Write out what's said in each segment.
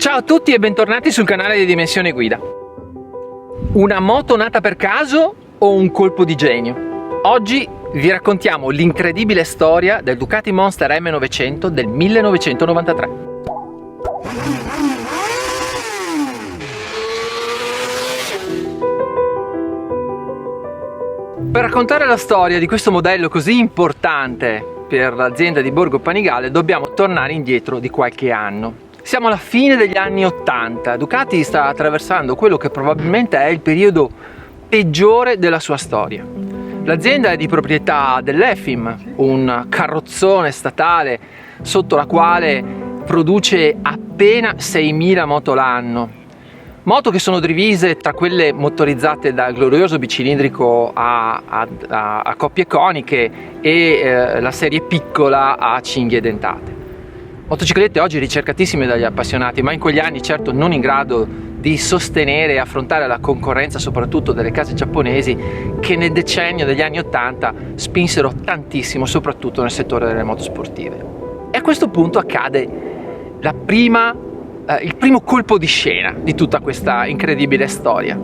Ciao a tutti e bentornati sul canale di Dimensione Guida. Una moto nata per caso o un colpo di genio? Oggi vi raccontiamo l'incredibile storia del Ducati Monster M900 del 1993. Per raccontare la storia di questo modello così importante per l'azienda di Borgo Panigale dobbiamo tornare indietro di qualche anno. Siamo alla fine degli anni 80, Ducati sta attraversando quello che probabilmente è il periodo peggiore della sua storia. L'azienda è di proprietà dell'EFIM, un carrozzone statale sotto la quale produce appena 6.000 moto l'anno. Moto che sono divise tra quelle motorizzate dal glorioso bicilindrico a coppie coniche e la serie piccola a cinghie dentate. Motociclette oggi ricercatissime dagli appassionati, ma in quegli anni certo non in grado di sostenere e affrontare la concorrenza soprattutto delle case giapponesi che nel decennio degli anni 80 spinsero tantissimo soprattutto nel settore delle moto sportive. E a questo punto accade il primo colpo di scena di tutta questa incredibile storia.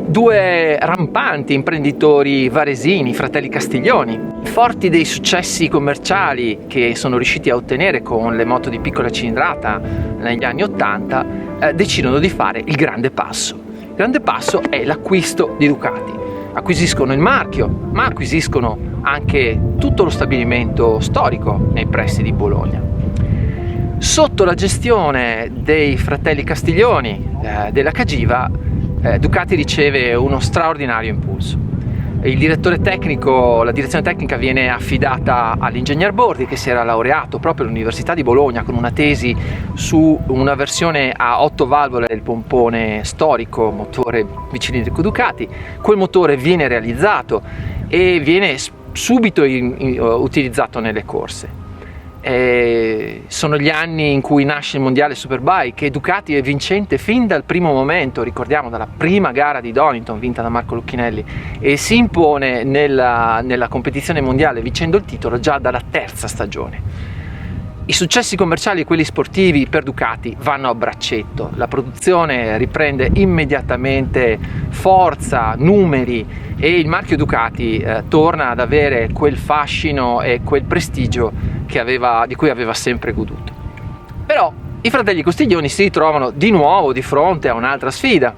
Due rampanti imprenditori varesini, i fratelli Castiglioni, forti dei successi commerciali che sono riusciti a ottenere con le moto di piccola cilindrata negli anni 80, decidono di fare il grande passo. Il grande passo è l'acquisto di Ducati. Acquisiscono il marchio, ma acquisiscono anche tutto lo stabilimento storico nei pressi di Bologna. Sotto la gestione dei fratelli Castiglioni della Cagiva, Ducati riceve uno straordinario impulso. Il direttore tecnico, la direzione tecnica viene affidata all'ingegner Bordi, che si era laureato proprio all'Università di Bologna con una tesi su una versione a 8 valvole del pompone storico motore bicilindrico Ducati. Quel motore viene realizzato e viene subito utilizzato nelle corse. Sono gli anni in cui nasce il mondiale Superbike e Ducati è vincente fin dal primo momento, ricordiamo dalla prima gara di Donington vinta da Marco Lucchinelli, e si impone nella competizione mondiale vincendo il titolo già dalla terza stagione. I successi commerciali e quelli sportivi per Ducati vanno a braccetto, la produzione riprende immediatamente forza, numeri e il marchio Ducati torna ad avere quel fascino e quel prestigio di cui aveva sempre goduto. Però i fratelli Castiglioni si ritrovano di nuovo di fronte a un'altra sfida,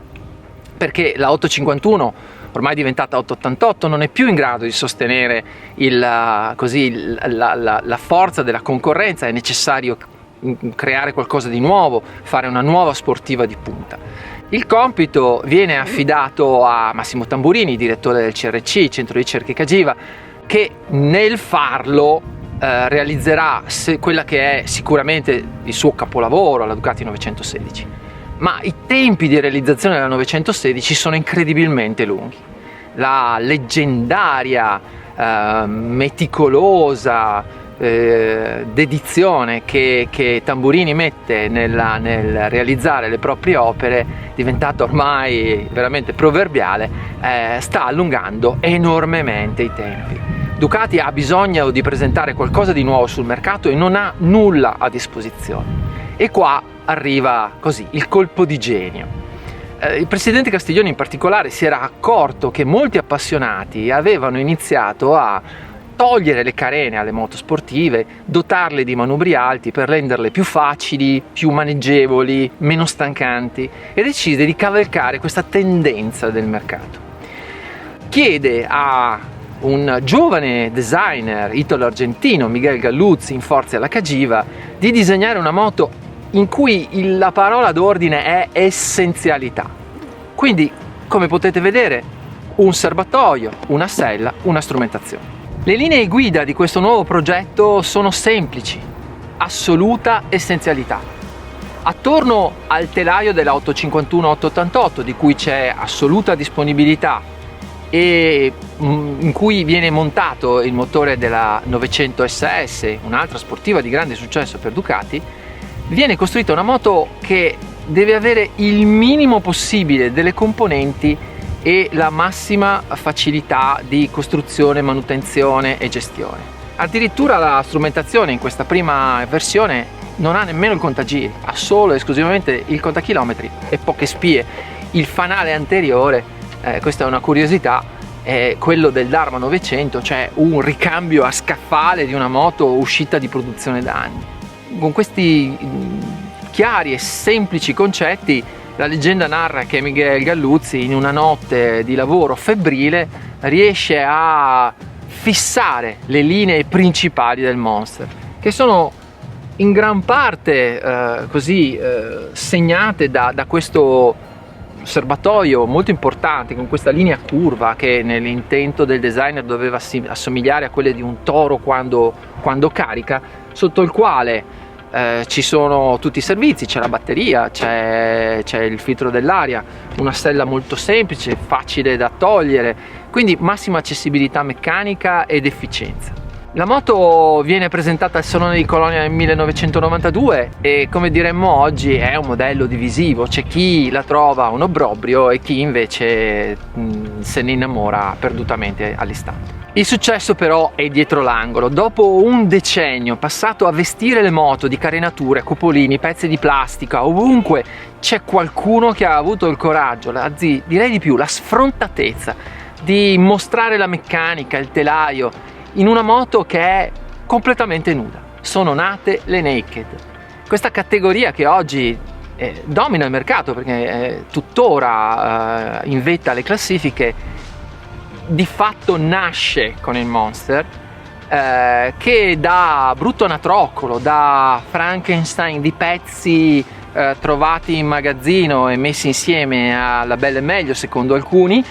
perché la 851, ormai diventata 888, non è più in grado di sostenere la forza della concorrenza. È necessario creare qualcosa di nuovo, fare una nuova sportiva di punta. Il compito viene affidato a Massimo Tamburini, direttore del CRC, Centro Ricerche Cagiva, che nel farlo realizzerà quella che è sicuramente il suo capolavoro, la Ducati 916. Ma i tempi di realizzazione della 916 sono incredibilmente lunghi. La leggendaria, meticolosa dedizione che Tamburini mette nel realizzare le proprie opere, diventata ormai veramente proverbiale, sta allungando enormemente i tempi. Ducati ha bisogno di presentare qualcosa di nuovo sul mercato e non ha nulla a disposizione. E qua arriva così il colpo di genio. Il presidente Castiglioni in particolare si era accorto che molti appassionati avevano iniziato a togliere le carene alle moto sportive, dotarle di manubri alti per renderle più facili, più maneggevoli, meno stancanti, e decide di cavalcare questa tendenza del mercato. Chiede a un giovane designer italo-argentino, Miguel Galluzzi, in forze alla Cagiva, di disegnare una moto in cui la parola d'ordine è essenzialità. Quindi, come potete vedere, un serbatoio, una sella, una strumentazione. Le linee guida di questo nuovo progetto sono semplici: assoluta essenzialità. Attorno al telaio della 851-888, di cui c'è assoluta disponibilità e in cui viene montato il motore della 900 SS, un'altra sportiva di grande successo per Ducati, viene costruita una moto che deve avere il minimo possibile delle componenti e la massima facilità di costruzione, manutenzione e gestione. Addirittura la strumentazione in questa prima versione non ha nemmeno il contagiri, ha solo e esclusivamente il contachilometri e poche spie. Il fanale anteriore, questa è una curiosità, è quello del Dharma 900, cioè un ricambio a scaffale di una moto uscita di produzione da anni. Con questi chiari e semplici concetti, la leggenda narra che Miguel Galluzzi, in una notte di lavoro febbrile, riesce a fissare le linee principali del Monster, che sono in gran parte segnate da questo serbatoio molto importante, con questa linea curva che nell'intento del designer doveva assomigliare a quelle di un toro quando carica, sotto il quale ci sono tutti i servizi, c'è la batteria, c'è il filtro dell'aria, una sella molto semplice, facile da togliere, quindi massima accessibilità meccanica ed efficienza. La moto viene presentata al Salone di Colonia nel 1992 e, come diremmo oggi, è un modello divisivo. C'è chi la trova un obbrobrio e chi invece se ne innamora perdutamente all'istante. Il successo però è dietro l'angolo. Dopo un decennio passato a vestire le moto di carenature, cupolini, pezzi di plastica, ovunque c'è qualcuno che ha avuto il coraggio, anzi direi di più, la sfrontatezza di mostrare la meccanica, il telaio, in una moto che è completamente nuda. Sono nate le naked. Questa categoria che oggi domina il mercato perché è tuttora in vetta alle classifiche, di fatto nasce con il Monster, che da brutto anatroccolo, da Frankenstein di pezzi trovati in magazzino e messi insieme alla bella e meglio secondo alcuni,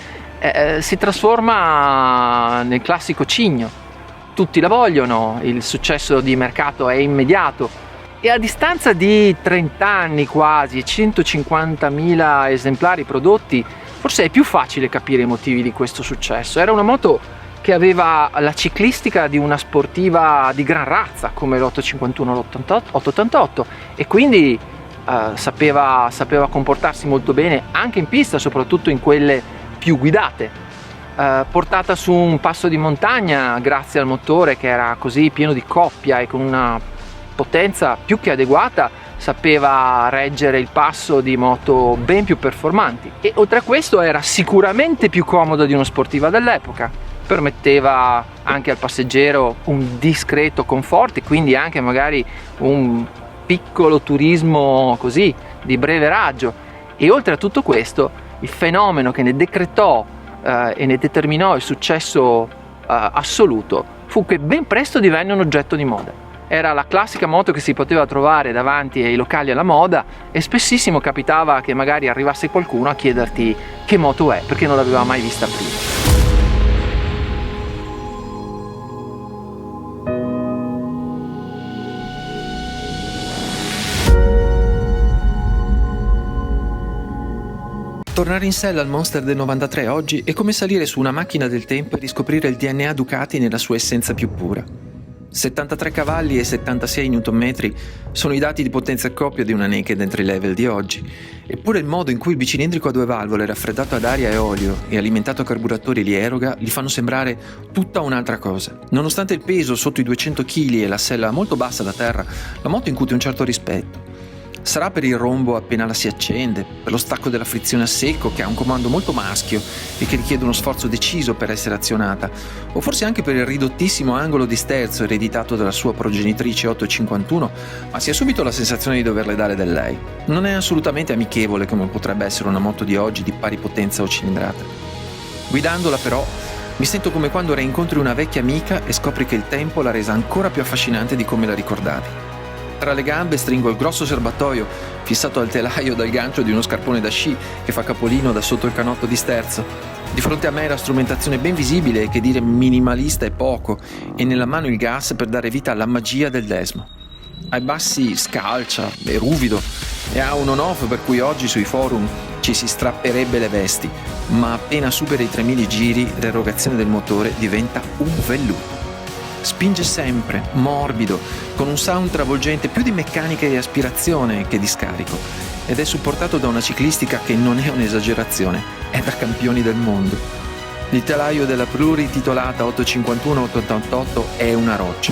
si trasforma nel classico cigno. Tutti la vogliono, il successo di mercato è immediato e a distanza di 30 anni quasi e 150.000 esemplari prodotti, forse è più facile capire i motivi di questo successo. Era una moto che aveva la ciclistica di una sportiva di gran razza come l'851 l'888 e quindi sapeva comportarsi molto bene anche in pista, soprattutto in quelle più guidate. Portata su un passo di montagna grazie al motore che era così pieno di coppia e con una potenza più che adeguata, sapeva reggere il passo di moto ben più performanti e oltre a questo era sicuramente più comoda di una sportiva dell'epoca, permetteva anche al passeggero un discreto comfort e quindi anche magari un piccolo turismo così di breve raggio. E oltre a tutto questo, il fenomeno che ne decretò e ne determinò il successo assoluto fu che ben presto divenne un oggetto di moda. Era la classica moto che si poteva trovare davanti ai locali alla moda e spessissimo capitava che magari arrivasse qualcuno a chiederti che moto è, perché non l'aveva mai vista prima. Tornare in sella al Monster del 93 oggi è come salire su una macchina del tempo e riscoprire il DNA Ducati nella sua essenza più pura. 73 cavalli e 76 Nm sono i dati di potenza e coppia di una naked entry level di oggi, eppure il modo in cui il bicilindrico a due valvole raffreddato ad aria e olio e alimentato a carburatori li eroga li fanno sembrare tutta un'altra cosa. Nonostante il peso sotto i 200 kg e la sella molto bassa da terra, la moto incute un certo rispetto. Sarà per il rombo appena la si accende, per lo stacco della frizione a secco che ha un comando molto maschio e che richiede uno sforzo deciso per essere azionata, o forse anche per il ridottissimo angolo di sterzo ereditato dalla sua progenitrice 851, ma si ha subito la sensazione di doverle dare del lei. Non è assolutamente amichevole come potrebbe essere una moto di oggi di pari potenza o cilindrata. Guidandola però mi sento come quando rincontri una vecchia amica e scopri che il tempo l'ha resa ancora più affascinante di come la ricordavi. Tra le gambe stringo il grosso serbatoio fissato al telaio dal gancio di uno scarpone da sci che fa capolino da sotto il canotto di sterzo. Di fronte a me la strumentazione ben visibile, che dire minimalista è poco, e nella mano il gas per dare vita alla magia del Desmo. Ai bassi scalcia, è ruvido e ha un on-off per cui oggi sui forum ci si strapperebbe le vesti, ma appena supera i 3000 giri l'erogazione del motore diventa un velluto. Spinge sempre, morbido, con un sound travolgente più di meccanica e aspirazione che di scarico, ed è supportato da una ciclistica che non è un'esagerazione, è da campioni del mondo. Il telaio della plurititolata 851-888 è una roccia.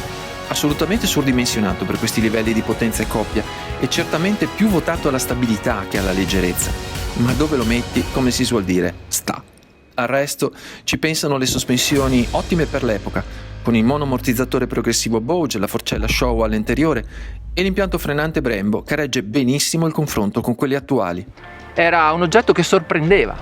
assolutamente surdimensionato per questi livelli di potenza e coppia e certamente più votato alla stabilità che alla leggerezza. Ma dove lo metti, come si suol dire, sta. Al resto ci pensano le sospensioni ottime per l'epoca, con il monoammortizzatore progressivo Bauge, la forcella Showa all'interiore e l'impianto frenante Brembo che regge benissimo il confronto con quelli attuali. Era un oggetto che sorprendeva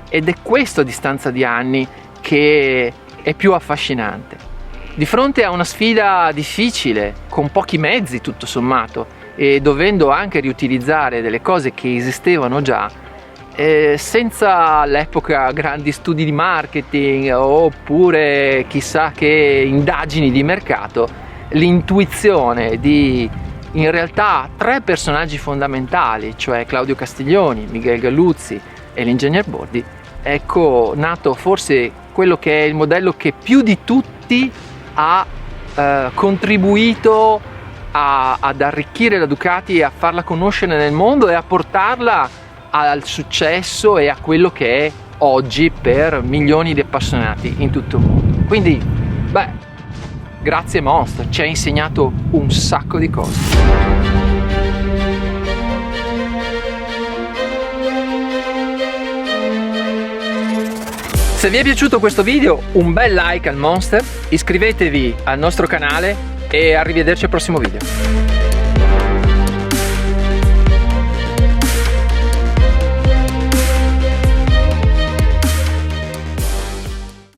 ed è questo a distanza di anni che è più affascinante. Di fronte a una sfida difficile, con pochi mezzi tutto sommato e dovendo anche riutilizzare delle cose che esistevano già, senza all'epoca grandi studi di marketing oppure chissà che indagini di mercato, l'intuizione di in realtà 3 personaggi fondamentali, cioè Claudio Castiglioni, Miguel Galluzzi e l'ingegner Bordi, ecco nato forse quello che è il modello che più di tutti ha contribuito ad arricchire la Ducati e a farla conoscere nel mondo e a portarla al successo e a quello che è oggi per milioni di appassionati in tutto il mondo. Quindi, grazie Monster, ci ha insegnato un sacco di cose. Se vi è piaciuto questo video, un bel like al Monster, iscrivetevi al nostro canale e arrivederci al prossimo video.